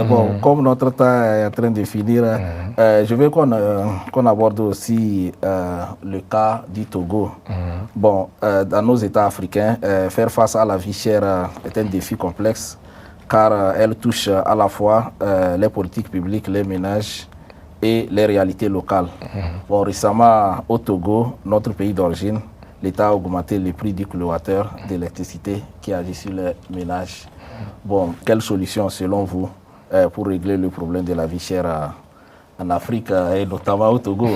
Bon, comme notre temps est en train de finir, je veux qu'on aborde aussi le cas du Togo. Bon, dans nos États africains, faire face à la vie chère est un défi complexe, car elle touche à la fois les politiques publiques, les ménages et les réalités locales. Bon, récemment, au Togo, notre pays d'origine, l'État a augmenté le prix du kilowattheure d'électricité qui agit sur les ménages. Bon, quelle solution selon vous pour régler le problème de la vie chère en Afrique et notamment au Togo?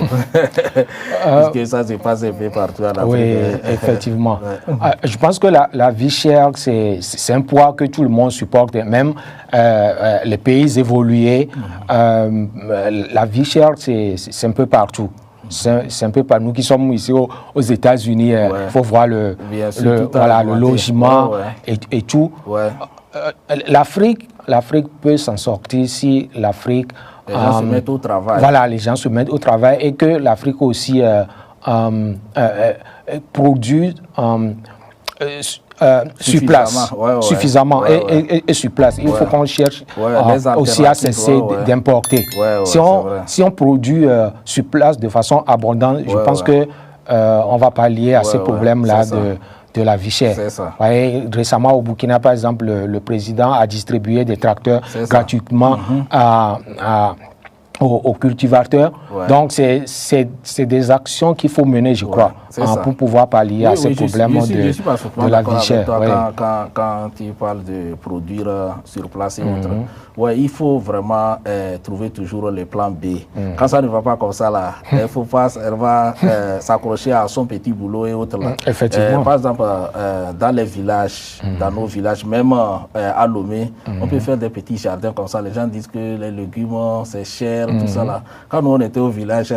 Parce que ça se passe un peu partout en Afrique. Oui, effectivement. Je pense que la vie chère, c'est un poids que tout le monde supporte. Même les pays évolués, la vie chère, c'est un peu partout. C'est un peu par nous qui sommes ici aux États-Unis. Il faut voir le logement et tout. L'Afrique peut s'en sortir si l'Afrique... Les gens se mettent au travail. Voilà, les gens se mettent au travail et que l'Afrique aussi produit sur place, suffisamment et sur place. Il faut qu'on cherche aussi à cesser d'importer. Si on produit sur place de façon abondante, je pense que on va pallier à ces problèmes-là de la vie chère. Récemment, au Burkina, par exemple, le président a distribué des tracteurs gratuitement aux cultivateurs. Donc, c'est des actions qu'il faut mener, je crois, pour pouvoir pallier à ces problèmes de la vie chère. Quand tu parles de produire sur place et autres, il faut vraiment trouver toujours le plan B. Quand ça ne va pas comme ça, là, elle va s'accrocher à son petit boulot et autres. Là. Effectivement. Par exemple, dans les villages, dans nos villages, même à Lomé, on peut faire des petits jardins comme ça. Les gens disent que les légumes, c'est cher, tout ça. Là. Quand nous, on était au village,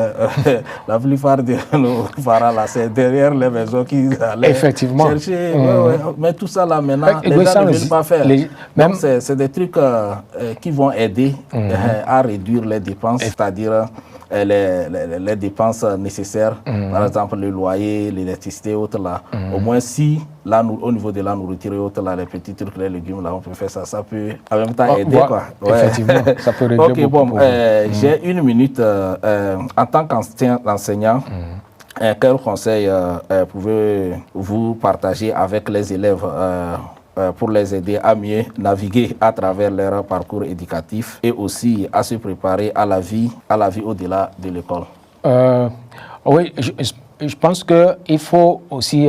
la plupart de nos parents, là, c'est derrière les maisons qu'ils allaient chercher. Mais tout ça, là, maintenant, les gens ne veulent pas faire. Donc, c'est des trucs qui vont aider à réduire les dépenses, c'est-à-dire les dépenses nécessaires, par exemple le loyer, l'électricité et autres là. Au moins si là, au niveau de la nourriture et autres là, les petits trucs, les légumes là, on peut faire ça, ça peut en même temps aider quoi. Effectivement, ça peut régler beaucoup. J'ai une minute en tant qu'enseignant. Quel conseil pouvez-vous partager avec les élèves pour les aider à mieux naviguer à travers leur parcours éducatif et aussi à se préparer à la vie au-delà de l'école? Oui, je pense qu'il faut aussi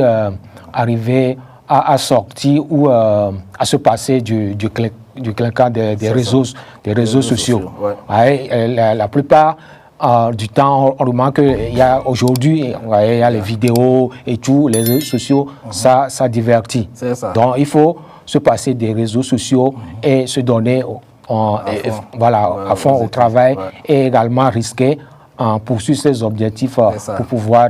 arriver à sortir ou à se passer du clinquant des réseaux sociaux. La plupart du temps, on remarque qu'il y a aujourd'hui, il y a les vidéos et tout, les réseaux sociaux, ça divertit. Donc, il faut se passer des réseaux sociaux et se donner à fond au travail et également risquer poursuivre ses objectifs pour pouvoir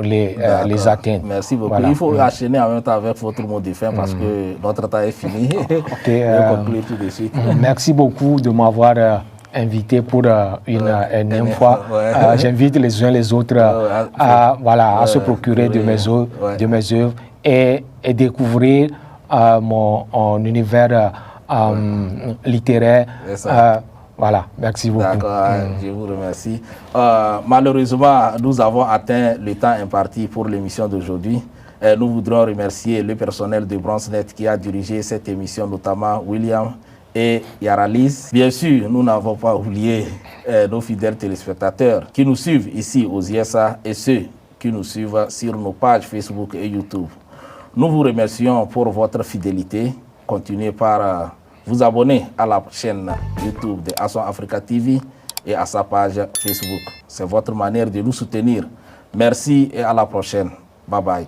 les atteindre. Merci beaucoup. Il faut enchaîner en même temps avec votre mot de fin parce que notre temps est fini. Je conclue tout de suite. Merci beaucoup de m'avoir invité pour une énième fois. J'invite les uns les autres à se procurer de mes œuvres et découvrir mon univers littéraire. Voilà, merci beaucoup. D'accord, je vous remercie. Malheureusement, nous avons atteint le temps imparti pour l'émission d'aujourd'hui. Nous voudrons remercier le personnel de BronzeNet qui a dirigé cette émission, notamment William et Yaralis. Bien sûr, nous n'avons pas oublié nos fidèles téléspectateurs qui nous suivent ici aux ISA et ceux qui nous suivent sur nos pages Facebook et YouTube. Nous vous remercions pour votre fidélité. Continuez par vous abonner à la chaîne YouTube de Action Africa TV et à sa page Facebook. C'est votre manière de nous soutenir. Merci et à la prochaine. Bye bye.